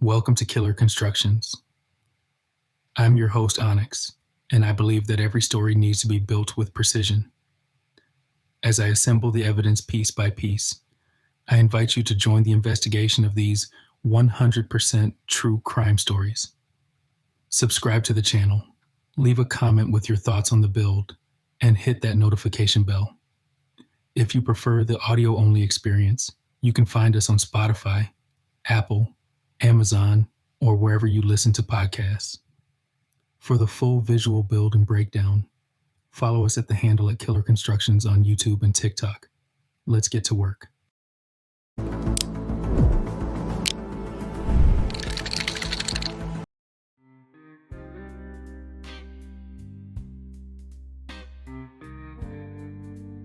Welcome to Killer Constructions. I'm your host, Onyx, and I believe that every story needs to be built with precision. As I assemble the evidence piece by piece, I invite you to join the investigation of these 100% true crime stories. Subscribe to the channel, leave a comment with your thoughts on the build, and hit that notification bell. If you prefer the audio-only experience, you can find us on Spotify, Apple, Amazon, or wherever you listen to podcasts. For the full visual build and breakdown, follow us at the handle at Killer Constructions on YouTube and TikTok. Let's get to work.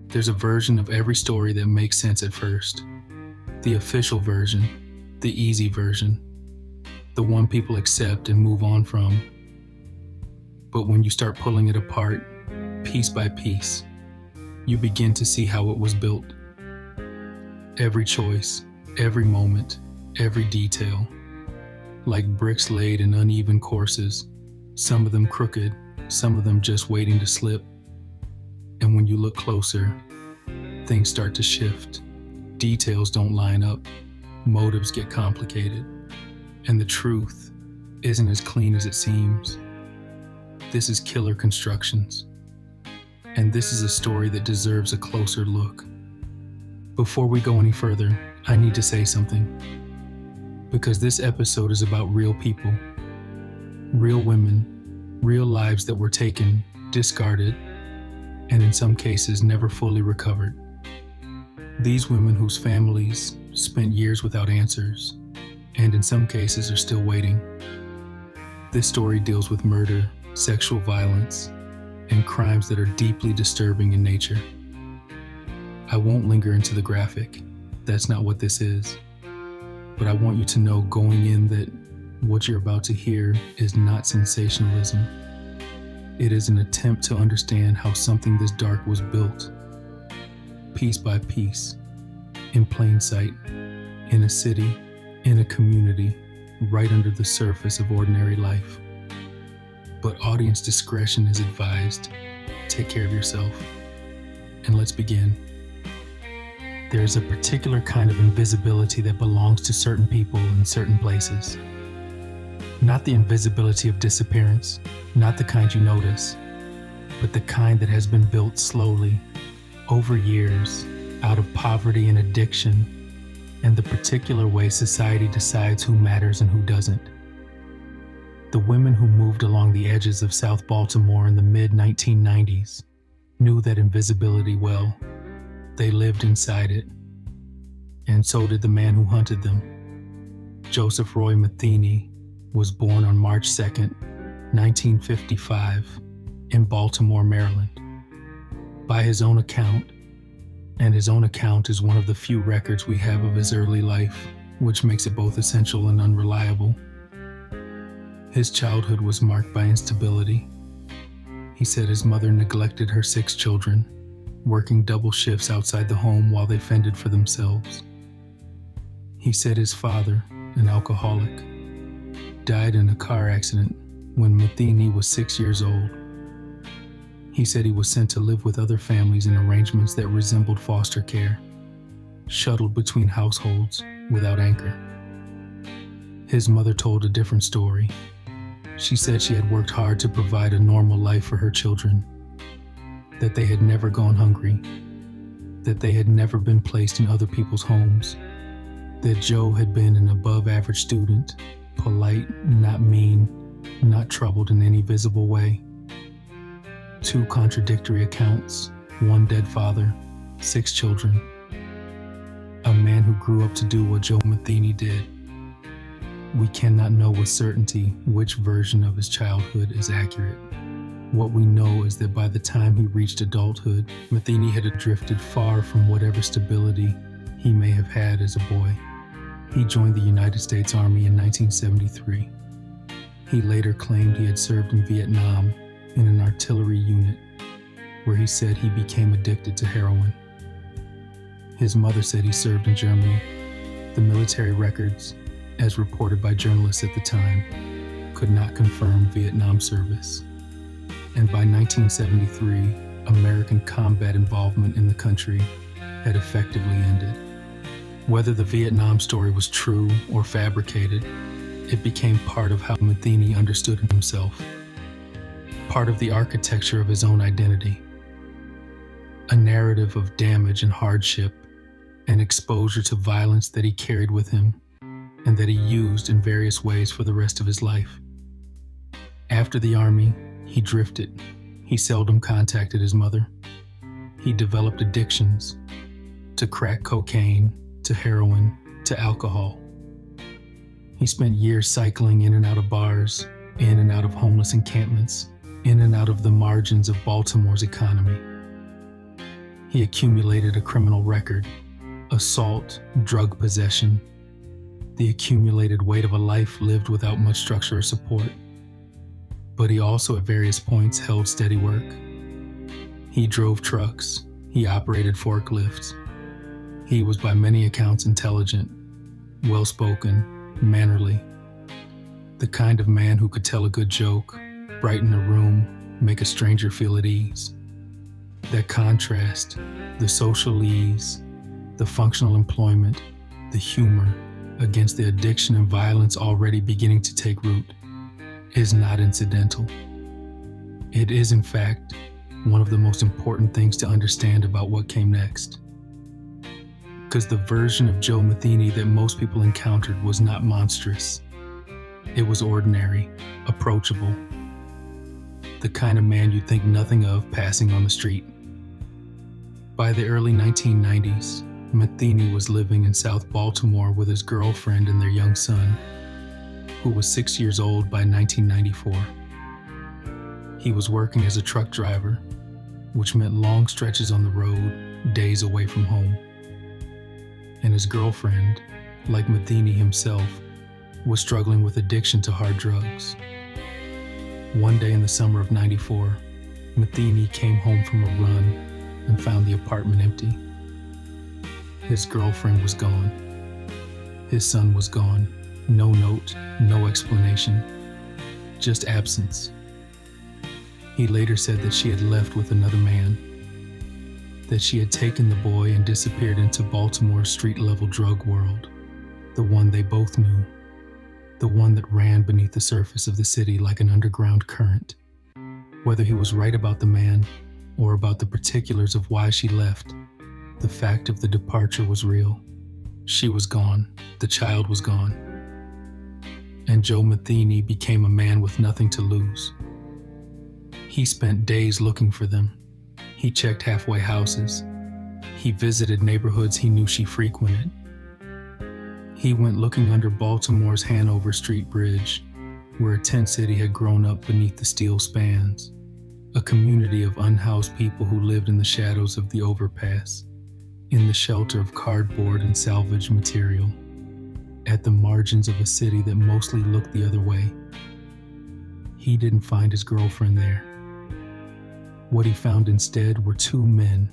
There's a version of every story that makes sense at first. The official version, the easy version, the one people accept and move on from. But when you start pulling it apart, piece by piece, you begin to see how it was built. Every choice, every moment, every detail, like bricks laid in uneven courses, some of them crooked, some of them just waiting to slip. And when you look closer, things start to shift. Details don't line up, motives get complicated, and the truth isn't as clean as it seems. This is Killer Constructions, and this is a story that deserves a closer look. Before we go any further, I need to say something, because this episode is about real people, real women, real lives that were taken, discarded, and in some cases never fully recovered. These women whose families spent years without answers, and in some cases are still waiting. This story deals with murder, sexual violence, and crimes that are deeply disturbing in nature. I won't linger into the graphic. That's not what this is. But I want you to know going in that what you're about to hear is not sensationalism. It is an attempt to understand how something this dark was built, piece by piece, in plain sight, in a city, in a community, right under the surface of ordinary life. But audience discretion is advised. Take care of yourself. And let's begin. There is a particular kind of invisibility that belongs to certain people in certain places. Not the invisibility of disappearance, not the kind you notice, but the kind that has been built slowly, over years, out of poverty and addiction, and the particular way society decides who matters and who doesn't. The women who moved along the edges of South Baltimore in the mid-1990s knew that invisibility well. They lived inside it. And so did the man who hunted them. Joseph Roy Metheny was born on March 2nd, 1955, in Baltimore, Maryland. By his own account, and his own account is one of the few records we have of his early life, which makes it both essential and unreliable. His childhood was marked by instability. He said his mother neglected her 6 children, working double shifts outside the home while they fended for themselves. He said his father, an alcoholic, died in a car accident when Metheny was 6 years old. He said he was sent to live with other families in arrangements that resembled foster care, shuttled between households without anchor. His mother told a different story. She said she had worked hard to provide a normal life for her children, that they had never gone hungry, that they had never been placed in other people's homes, that Joe had been an above-average student, polite, not mean, not troubled in any visible way. 2 contradictory accounts, 1 dead father, 6 children. A man who grew up to do what Joe Metheny did. We cannot know with certainty which version of his childhood is accurate. What we know is that by the time he reached adulthood, Metheny had drifted far from whatever stability he may have had as a boy. He joined the United States Army in 1973. He later claimed he had served in Vietnam in an artillery unit, where he said he became addicted to heroin. His mother said he served in Germany. The military records, as reported by journalists at the time, could not confirm Vietnam service. And by 1973, American combat involvement in the country had effectively ended. Whether the Vietnam story was true or fabricated, it became part of how Metheny understood himself, part of the architecture of his own identity, a narrative of damage and hardship and exposure to violence that he carried with him and that he used in various ways for the rest of his life. After the Army, he drifted. He seldom contacted his mother. He developed addictions to crack cocaine, to heroin, to alcohol. He spent years cycling in and out of bars, in and out of homeless encampments, in and out of the margins of Baltimore's economy. He accumulated a criminal record, assault, drug possession, the accumulated weight of a life lived without much structure or support. But he also at various points held steady work. He drove trucks. He operated forklifts. He was by many accounts intelligent, well-spoken, mannerly, the kind of man who could tell a good joke, brighten a room, make a stranger feel at ease. That contrast, the social ease, the functional employment, the humor against the addiction and violence already beginning to take root, is not incidental. It is, in fact, one of the most important things to understand about what came next. Because the version of Joe Metheny that most people encountered was not monstrous. It was ordinary, approachable, the kind of man you'd think nothing of passing on the street. By the early 1990s, Metheny was living in South Baltimore with his girlfriend and their young son, who was 6 years old by 1994. He was working as a truck driver, which meant long stretches on the road, days away from home. And his girlfriend, like Metheny himself, was struggling with addiction to hard drugs. One day in the summer of '94, Metheny came home from a run and found the apartment empty. His girlfriend was gone. His son was gone. No note, no explanation, just absence. He later said that she had left with another man, that she had taken the boy and disappeared into Baltimore's street-level drug world, the one they both knew, the one that ran beneath the surface of the city like an underground current. Whether he was right about the man or about the particulars of why she left, the fact of the departure was real. She was gone. The child was gone. And Joe Metheny became a man with nothing to lose. He spent days looking for them. He checked halfway houses. He visited neighborhoods he knew she frequented. He went looking under Baltimore's Hanover Street Bridge, where a tent city had grown up beneath the steel spans, a community of unhoused people who lived in the shadows of the overpass, in the shelter of cardboard and salvage material, at the margins of a city that mostly looked the other way. He didn't find his girlfriend there. What he found instead were two men,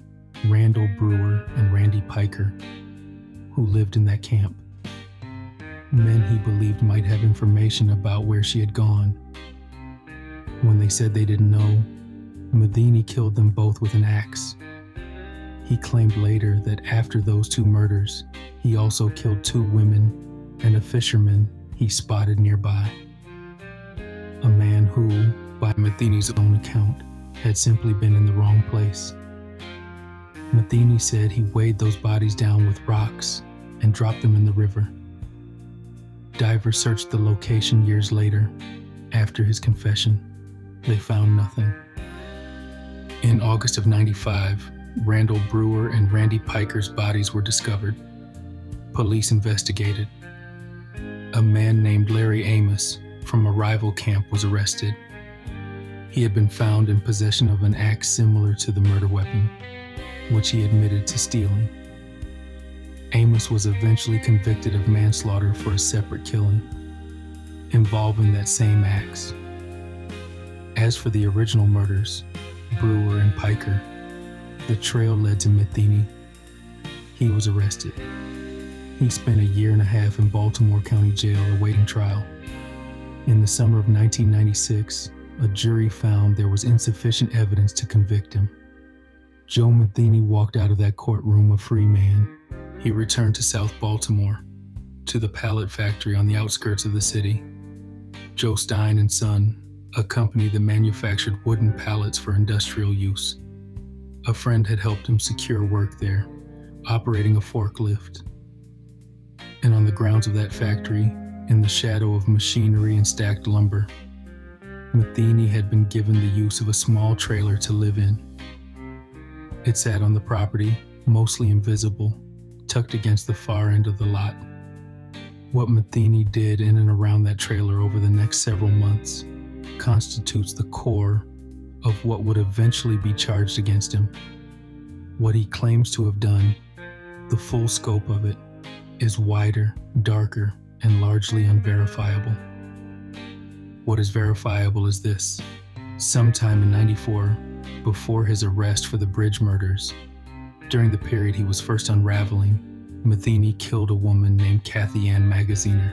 Randall Brewer and Randy Piker, who lived in that camp. Men he believed might have information about where she had gone. When they said they didn't know, Metheny killed them both with an axe. He claimed later that after those two murders, he also killed two women and a fisherman he spotted nearby. A man who, by Metheny's own account, had simply been in the wrong place. Metheny said he weighed those bodies down with rocks and dropped them in the river. Divers searched the location years later. After his confession, they found nothing. In August of '95, Randall Brewer and Randy Piker's bodies were discovered. Police investigated. A man named Larry Amos from a rival camp was arrested. He had been found in possession of an axe similar to the murder weapon, which he admitted to stealing. Amos was eventually convicted of manslaughter for a separate killing, involving that same axe. As for the original murders, Brewer and Piker, the trail led to Metheny. He was arrested. He spent a year and a half in Baltimore County Jail awaiting trial. In the summer of 1996, a jury found there was insufficient evidence to convict him. Joe Metheny walked out of that courtroom a free man. He returned to South Baltimore, to the pallet factory on the outskirts of the city. Joe Stein and Son, a company that manufactured wooden pallets for industrial use. A friend had helped him secure work there, operating a forklift. And on the grounds of that factory, in the shadow of machinery and stacked lumber, Metheny had been given the use of a small trailer to live in. It sat on the property, mostly invisible, tucked against the far end of the lot. What Metheny did in and around that trailer over the next several months constitutes the core of what would eventually be charged against him. What he claims to have done, the full scope of it, is wider, darker, and largely unverifiable. What is verifiable is this: sometime in '94, before his arrest for the bridge murders, during the period he was first unraveling, Metheny killed a woman named Cathy Magaziner.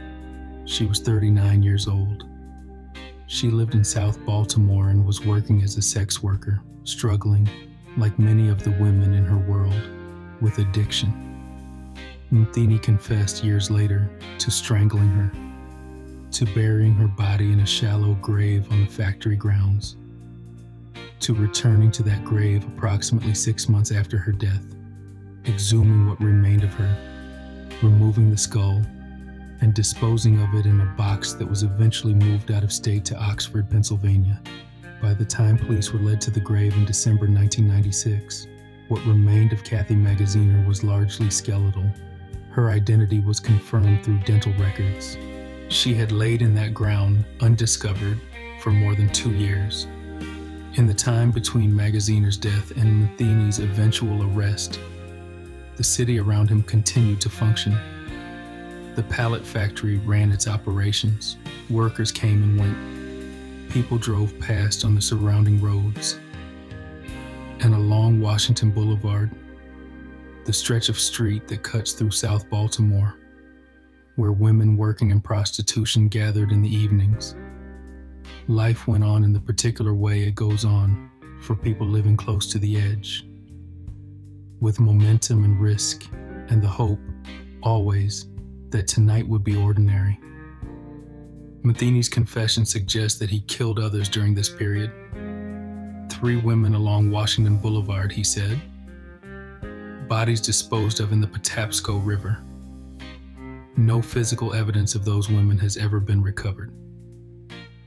She was 39 years old. She lived in South Baltimore and was working as a sex worker, struggling, like many of the women in her world, with addiction. Metheny confessed years later to strangling her, to burying her body in a shallow grave on the factory grounds, to returning to that grave approximately 6 months after her death, exhuming what remained of her, removing the skull, and disposing of it in a box that was eventually moved out of state to Oxford, Pennsylvania. By the time police were led to the grave in December 1996, what remained of Cathy Magaziner was largely skeletal. Her identity was confirmed through dental records. She had laid in that ground undiscovered for more than 2 years. In the time between Magaziner's death and Metheny's eventual arrest, the city around him continued to function. The pallet factory ran its operations. Workers came and went. People drove past on the surrounding roads. And along Washington Boulevard, the stretch of street that cuts through South Baltimore, where women working in prostitution gathered in the evenings, life went on in the particular way it goes on for people living close to the edge, with momentum and risk and the hope, always, that tonight would be ordinary. Metheny's confession suggests that he killed others during this period. 3 women along Washington Boulevard, he said. Bodies disposed of in the Patapsco River. No physical evidence of those women has ever been recovered.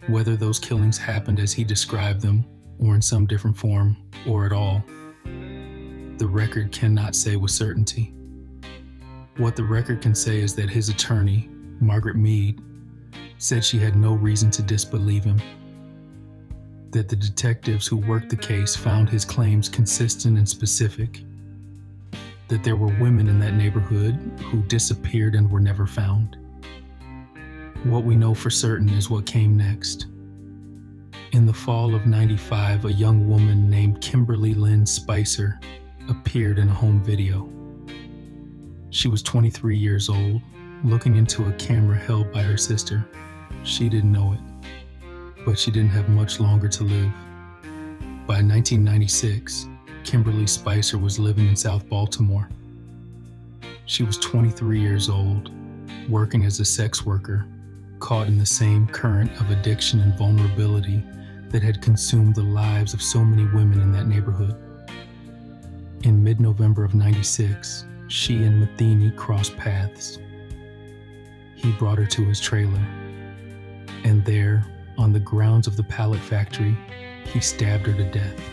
Whether those killings happened as he described them, or in some different form, or at all, the record cannot say with certainty. What the record can say is that his attorney, Margaret Mead, said she had no reason to disbelieve him. That the detectives who worked the case found his claims consistent and specific. That there were women in that neighborhood who disappeared and were never found. What we know for certain is what came next. In the fall of '95, a young woman named Kimberly Lynn Spicer appeared in a home video. She was 23 years old, looking into a camera held by her sister. She didn't know it, but she didn't have much longer to live. By 1996, Kimberly Spicer was living in South Baltimore. She was 23 years old, working as a sex worker, caught in the same current of addiction and vulnerability that had consumed the lives of so many women in that neighborhood. In mid-November of '96, she and Metheny crossed paths. He brought her to his trailer, and there, on the grounds of the pallet factory, he stabbed her to death.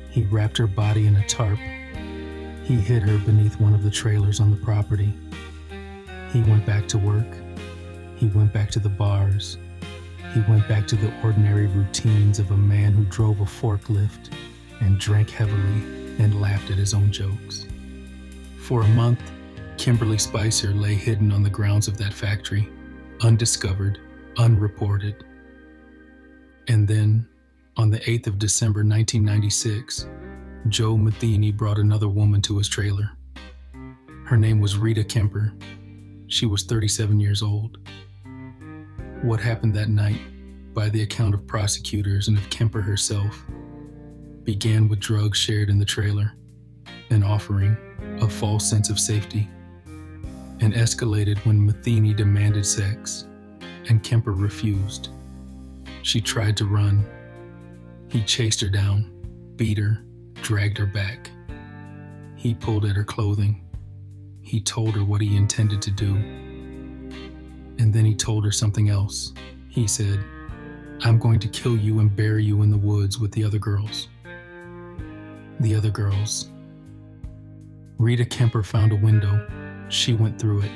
He wrapped her body in a tarp. He hid her beneath one of the trailers on the property. He went back to work. He went back to the bars. He went back to the ordinary routines of a man who drove a forklift and drank heavily and laughed at his own jokes. For a month, Kimberly Spicer lay hidden on the grounds of that factory, undiscovered, unreported. And then, on the 8th of December 1996, Joe Metheny brought another woman to his trailer. Her name was Rita Kemper. She was 37 years old. What happened that night, by the account of prosecutors and of Kemper herself, began with drugs shared in the trailer, an offering, a false sense of safety, and escalated when Metheny demanded sex, and Kemper refused. She tried to run. He chased her down, beat her, dragged her back. He pulled at her clothing. He told her what he intended to do. And then he told her something else. He said, "I'm going to kill you and bury you in the woods with the other girls." The other girls. Rita Kemper found a window. She went through it.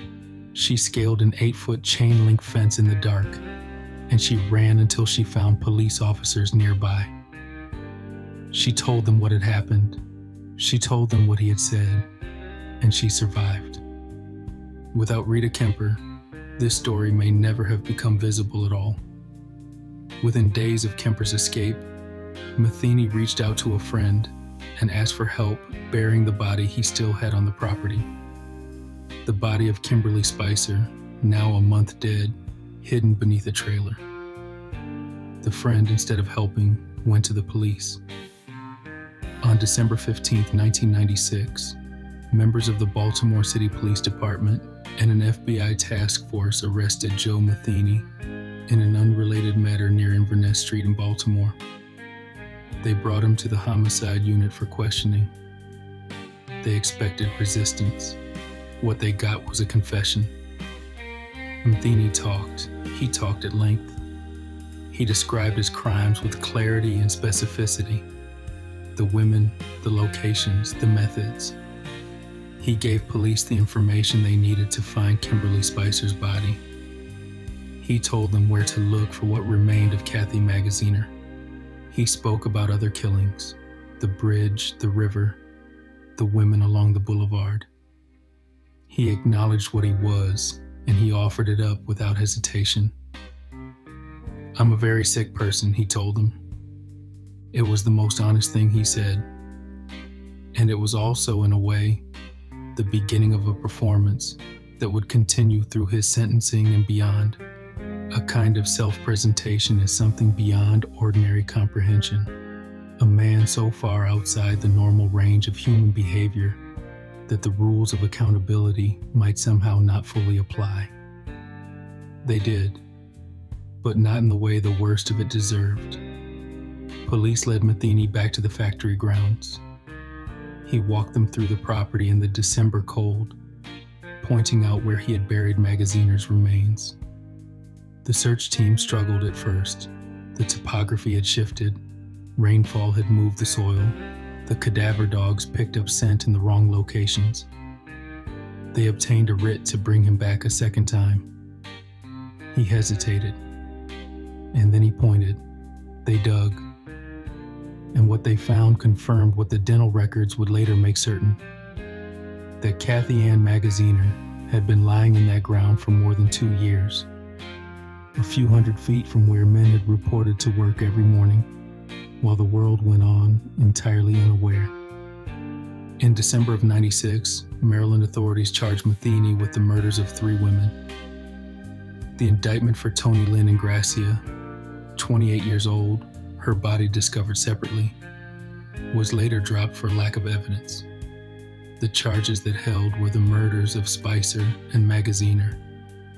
She scaled an 8-foot chain link fence in the dark, and she ran until she found police officers nearby. She told them what had happened. She told them what he had said, and she survived. Without Rita Kemper, this story may never have become visible at all. Within days of Kemper's escape, Metheny reached out to a friend and asked for help burying the body he still had on the property. The body of Kimberly Spicer, now a month dead, hidden beneath a trailer. The friend, instead of helping, went to the police. On December 15, 1996, members of the Baltimore City Police Department and an FBI task force arrested Joe Metheny in an unrelated matter near Inverness Street in Baltimore. They brought him to the homicide unit for questioning. They expected resistance. What they got was a confession. Metheny talked. He talked at length. He described his crimes with clarity and specificity. The women, the locations, the methods. He gave police the information they needed to find Kimberly Spicer's body. He told them where to look for what remained of Cathy Magaziner. He spoke about other killings, the bridge, the river, the women along the boulevard. He acknowledged what he was, and he offered it up without hesitation. "I'm a very sick person," he told them. It was the most honest thing he said. And it was also, in a way, the beginning of a performance that would continue through his sentencing and beyond. A kind of self-presentation as something beyond ordinary comprehension. A man so far outside the normal range of human behavior that the rules of accountability might somehow not fully apply. They did, but not in the way the worst of it deserved. Police led Metheny back to the factory grounds. He walked them through the property in the December cold, pointing out where he had buried Magaziner's remains. The search team struggled at first. The topography had shifted. Rainfall had moved the soil. The cadaver dogs picked up scent in the wrong locations. They obtained a writ to bring him back a second time. He hesitated, and then he pointed. They dug, and what they found confirmed what the dental records would later make certain: that Cathy Ann Magaziner had been lying in that ground for more than 2 years, a few hundred feet from where men had reported to work every morning, while the world went on entirely unaware. In December of '96, Maryland authorities charged Metheny with the murders of 3 women. The indictment for Tony, Lynn, and Gracia, 28 years old, her body discovered separately, was later dropped for lack of evidence. The charges that held were the murders of Spicer and Magaziner,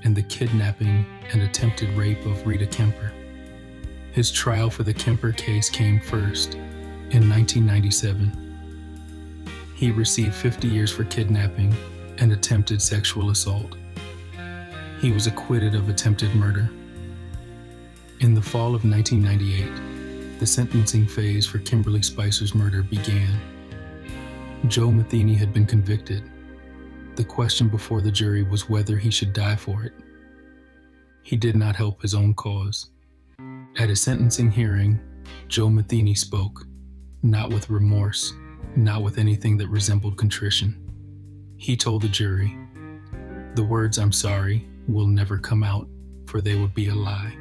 and the kidnapping and attempted rape of Rita Kemper. His trial for the Kemper case came first, in 1997. He received 50 years for kidnapping and attempted sexual assault. He was acquitted of attempted murder. In the fall of 1998, the sentencing phase for Kimberly Spicer's murder began. Joe Metheny had been convicted. The question before the jury was whether he should die for it. He did not help his own cause. At his sentencing hearing, Joe Metheny spoke, not with remorse, not with anything that resembled contrition. He told the jury, "The words 'I'm sorry' will never come out, for they would be a lie.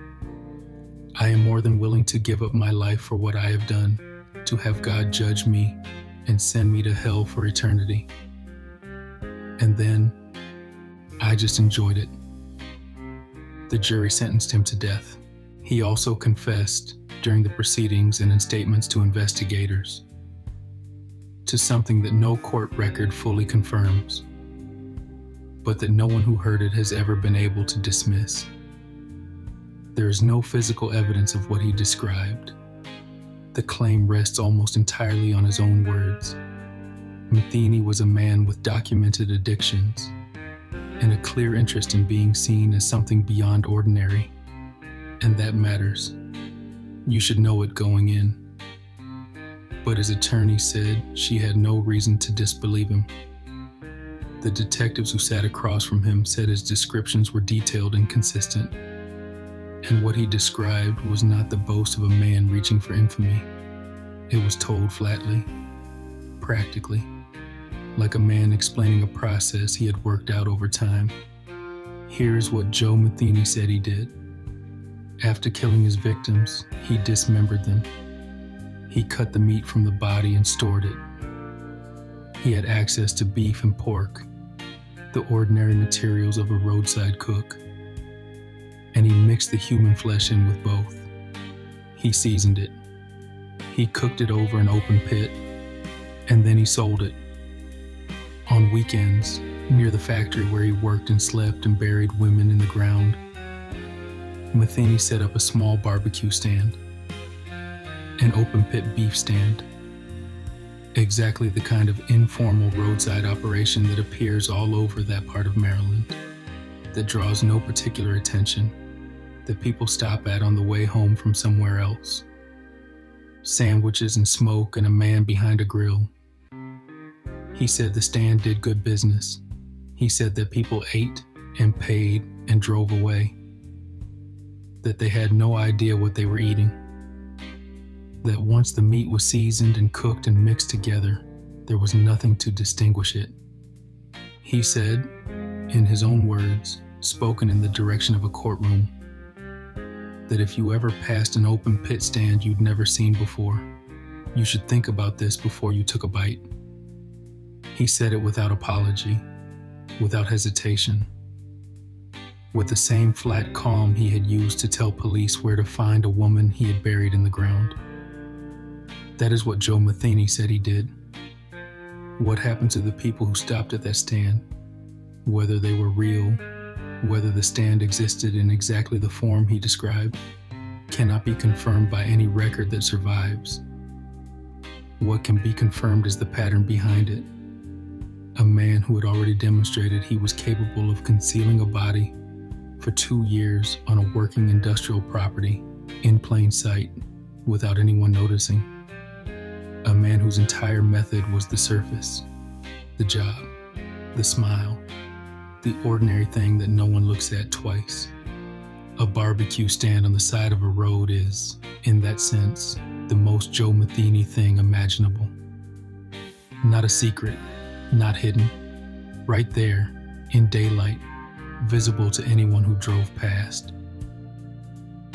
I am more than willing to give up my life for what I have done, to have God judge me and send me to hell for eternity." And then I just enjoyed it. The jury sentenced him to death. He also confessed during the proceedings and in statements to investigators to something that no court record fully confirms, but that no one who heard it has ever been able to dismiss. There is no physical evidence of what he described. The claim rests almost entirely on his own words. Metheny was a man with documented addictions and a clear interest in being seen as something beyond ordinary, and that matters. You should know it going in. But his attorney said she had no reason to disbelieve him. The detectives who sat across from him said his descriptions were detailed and consistent, and what he described was not the boast of a man reaching for infamy. It was told flatly, practically, like a man explaining a process he had worked out over time. Here's what Joe Metheny said he did. After killing his victims, he dismembered them. He cut the meat from the body and stored it. He had access to beef and pork, the ordinary materials of a roadside cook, and he mixed the human flesh in with both. He seasoned it. He cooked it over an open pit, and then he sold it. On weekends, near the factory where he worked and slept and buried women in the ground, Metheny set up a small barbecue stand, an open pit beef stand, exactly the kind of informal roadside operation that appears all over that part of Maryland, that draws no particular attention, that people stop at on the way home from somewhere else. Sandwiches and smoke and a man behind a grill. He said the stand did good business. He said that people ate and paid and drove away, that they had no idea what they were eating, that once the meat was seasoned and cooked and mixed together, there was nothing to distinguish it. He said, in his own words, spoken in the direction of a courtroom, that if you ever passed an open pit stand you'd never seen before, you should think about this before you took a bite. He said it without apology, without hesitation, with the same flat calm he had used to tell police where to find a woman he had buried in the ground. That is what Joe Metheny said he did. What happened to the people who stopped at that stand, whether they were real, whether the stand existed in exactly the form he described, cannot be confirmed by any record that survives. What can be confirmed is the pattern behind it. A man who had already demonstrated he was capable of concealing a body for 2 years on a working industrial property in plain sight without anyone noticing. A man whose entire method was the surface, the job, the smile, the ordinary thing that no one looks at twice. A barbecue stand on the side of a road is, in that sense, the most Joe Metheny thing imaginable. Not a secret, not hidden, right there, in daylight, visible to anyone who drove past.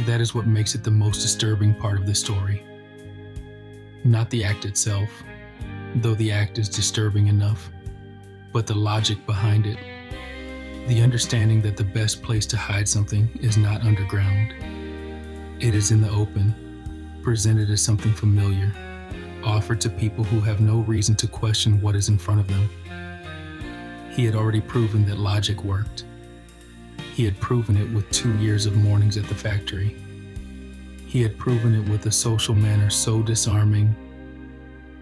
That is what makes it the most disturbing part of the story. Not the act itself, though the act is disturbing enough, but the logic behind it. The understanding that the best place to hide something is not underground. It is in the open, presented as something familiar, offered to people who have no reason to question what is in front of them. He had already proven that logic worked. He had proven it with 2 years of mornings at the factory. He had proven it with a social manner so disarming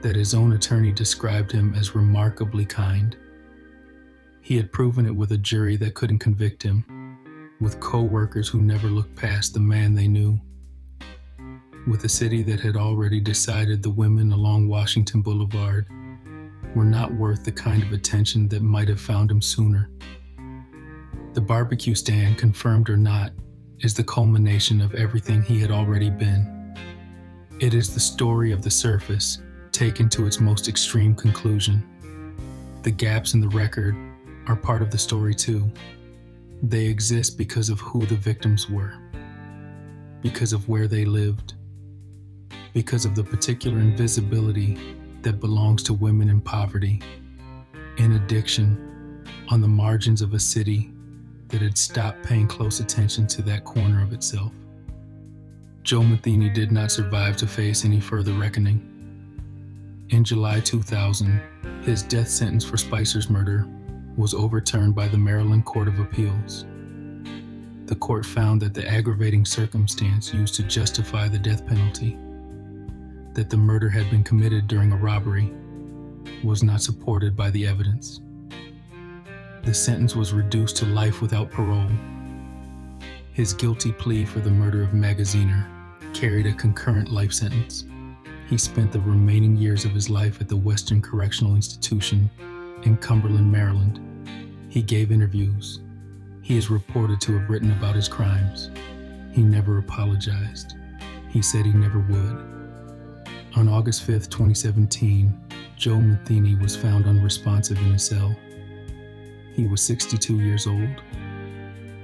that his own attorney described him as remarkably kind. He had proven it with a jury that couldn't convict him, with co-workers who never looked past the man they knew, with a city that had already decided the women along Washington Boulevard were not worth the kind of attention that might have found him sooner. The barbecue stand, confirmed or not, is the culmination of everything he had already been. It is the story of the surface taken to its most extreme conclusion. The gaps in the record are part of the story too. They exist because of who the victims were, because of where they lived, because of the particular invisibility that belongs to women in poverty, in addiction, on the margins of a city that had stopped paying close attention to that corner of itself. Joe Metheny did not survive to face any further reckoning. In July 2000, his death sentence for Spicer's murder was overturned by the Maryland Court of Appeals. The court found that the aggravating circumstance used to justify the death penalty, that the murder had been committed during a robbery, was not supported by the evidence. The sentence was reduced to life without parole. His guilty plea for the murder of Magaziner carried a concurrent life sentence. He spent the remaining years of his life at the Western Correctional Institution in Cumberland, Maryland. He gave interviews. He is reported to have written about his crimes. He never apologized. He said he never would. On August 5, 2017, Joe Metheny was found unresponsive in his cell. He was 62 years old.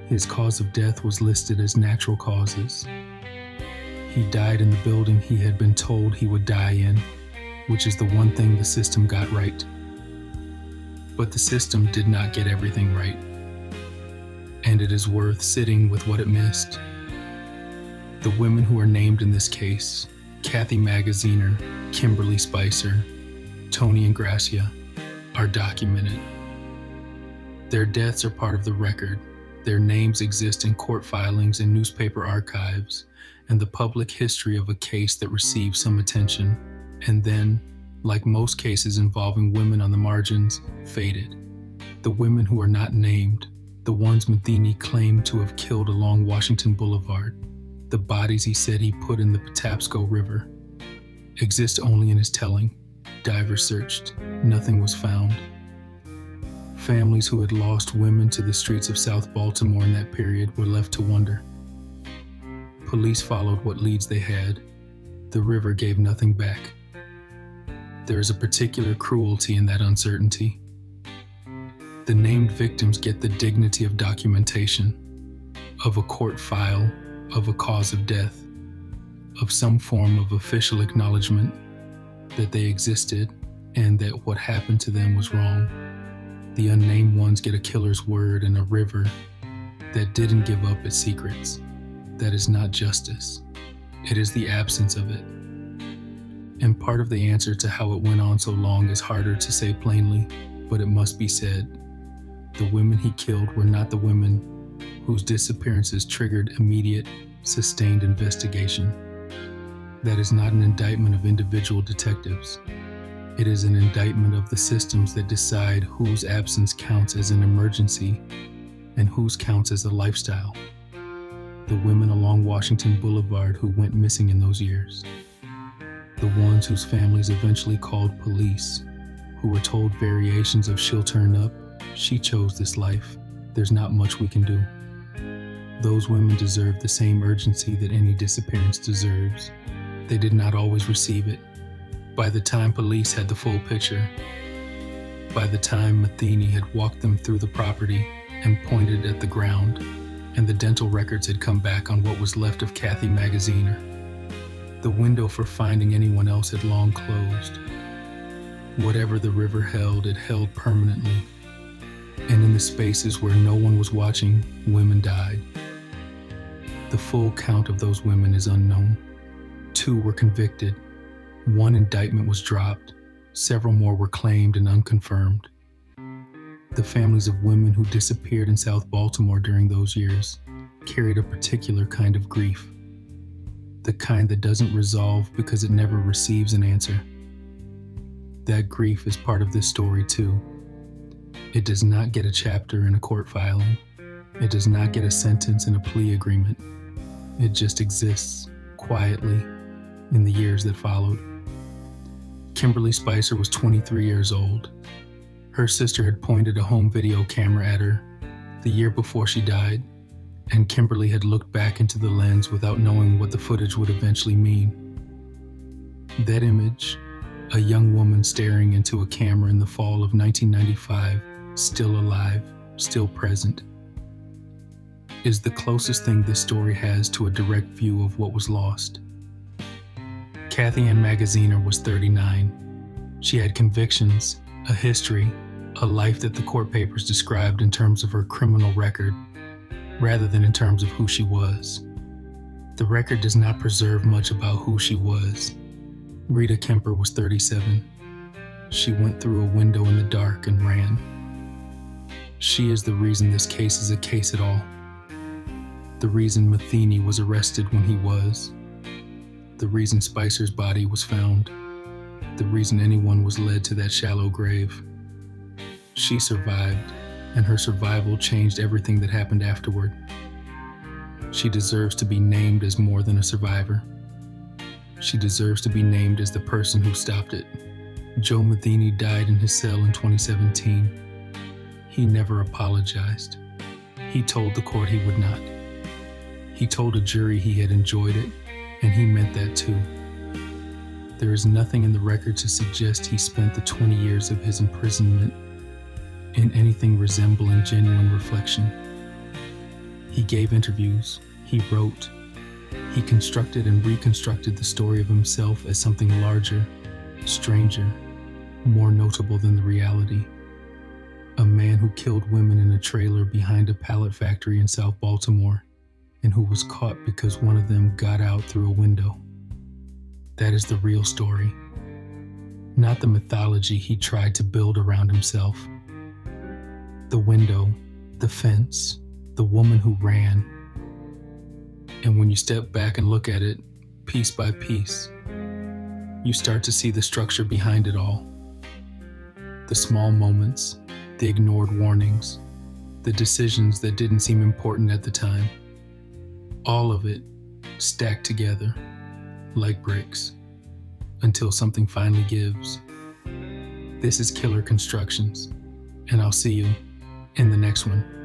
His cause of death was listed as natural causes. He died in the building he had been told he would die in, which is the one thing the system got right. But the system did not get everything right, and it is worth sitting with what it missed. The women who are named in this case, Cathy Magaziner, Kimberly Spicer, Tony and Gracia, are documented. Their deaths are part of the record. Their names exist in court filings and newspaper archives, and the public history of a case that received some attention, and then, like most cases involving women on the margins, faded. The women who are not named, the ones Metheny claimed to have killed along Washington Boulevard, the bodies he said he put in the Patapsco River, exist only in his telling. Divers searched. Nothing was found. Families who had lost women to the streets of South Baltimore in that period were left to wonder. Police followed what leads they had. The river gave nothing back. There is a particular cruelty in that uncertainty. The named victims get the dignity of documentation, of a court file, of a cause of death, of some form of official acknowledgement that they existed and that what happened to them was wrong. The unnamed ones get a killer's word and a river that didn't give up its secrets. That is not justice. It is the absence of it. And part of the answer to how it went on so long is harder to say plainly, but it must be said. The women he killed were not the women whose disappearances triggered immediate, sustained investigation. That is not an indictment of individual detectives. It is an indictment of the systems that decide whose absence counts as an emergency and whose counts as a lifestyle. The women along Washington Boulevard who went missing in those years. The ones whose families eventually called police, who were told variations of "she'll turn up," "she chose this life, there's not much we can do." Those women deserve the same urgency that any disappearance deserves. They did not always receive it. By the time police had the full picture, by the time Metheny had walked them through the property and pointed at the ground, and the dental records had come back on what was left of Cathy Magaziner, the window for finding anyone else had long closed. Whatever the river held, it held permanently. And in the spaces where no one was watching, women died. The full count of those women is unknown. 2 were convicted. 1 indictment was dropped. Several more were claimed and unconfirmed. The families of women who disappeared in South Baltimore during those years carried a particular kind of grief. The kind that doesn't resolve because it never receives an answer. That grief is part of this story too. It does not get a chapter in a court filing. It does not get a sentence in a plea agreement. It just exists, quietly, in the years that followed. Kimberly Spicer was 23 years old. Her sister had pointed a home video camera at her the year before she died, and Kimberly had looked back into the lens without knowing what the footage would eventually mean. That image, a young woman staring into a camera in the fall of 1995, still alive, still present, is the closest thing this story has to a direct view of what was lost. Cathy Ann Magaziner was 39. She had convictions, a history, A life that the court papers described in terms of her criminal record, rather than in terms of who she was. The record does not preserve much about who she was. Rita Kemper was 37. She went through a window in the dark and ran. She is the reason this case is a case at all. The reason Metheny was arrested when he was. The reason Spicer's body was found. The reason anyone was led to that shallow grave. She survived, and her survival changed everything that happened afterward. She deserves to be named as more than a survivor. She deserves to be named as the person who stopped it. Joe Metheny died in his cell in 2017. He never apologized. He told the court he would not. He told a jury he had enjoyed it, and he meant that too. There is nothing in the record to suggest he spent the 20 years of his imprisonment in anything resembling genuine reflection. He gave interviews, he wrote, he constructed and reconstructed the story of himself as something larger, stranger, more notable than the reality. A man who killed women in a trailer behind a pallet factory in South Baltimore, and who was caught because one of them got out through a window. That is the real story, not the mythology he tried to build around himself. The window, the fence, the woman who ran. And when you step back and look at it, piece by piece, you start to see the structure behind it all. The small moments, the ignored warnings, the decisions that didn't seem important at the time. All of it stacked together like bricks until something finally gives. This is Killer Constructions, and I'll see you in the next one.